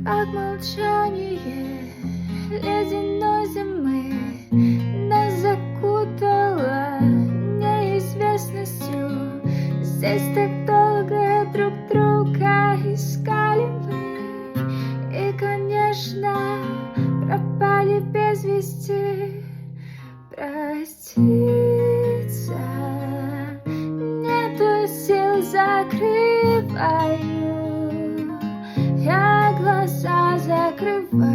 как молчание ледяной зимы нас закутало неизвестностью. Здесь так долго друг друга искали мы, и, конечно, пропали без вести. Проститься нету сил, закрываю, я глаза закрываю.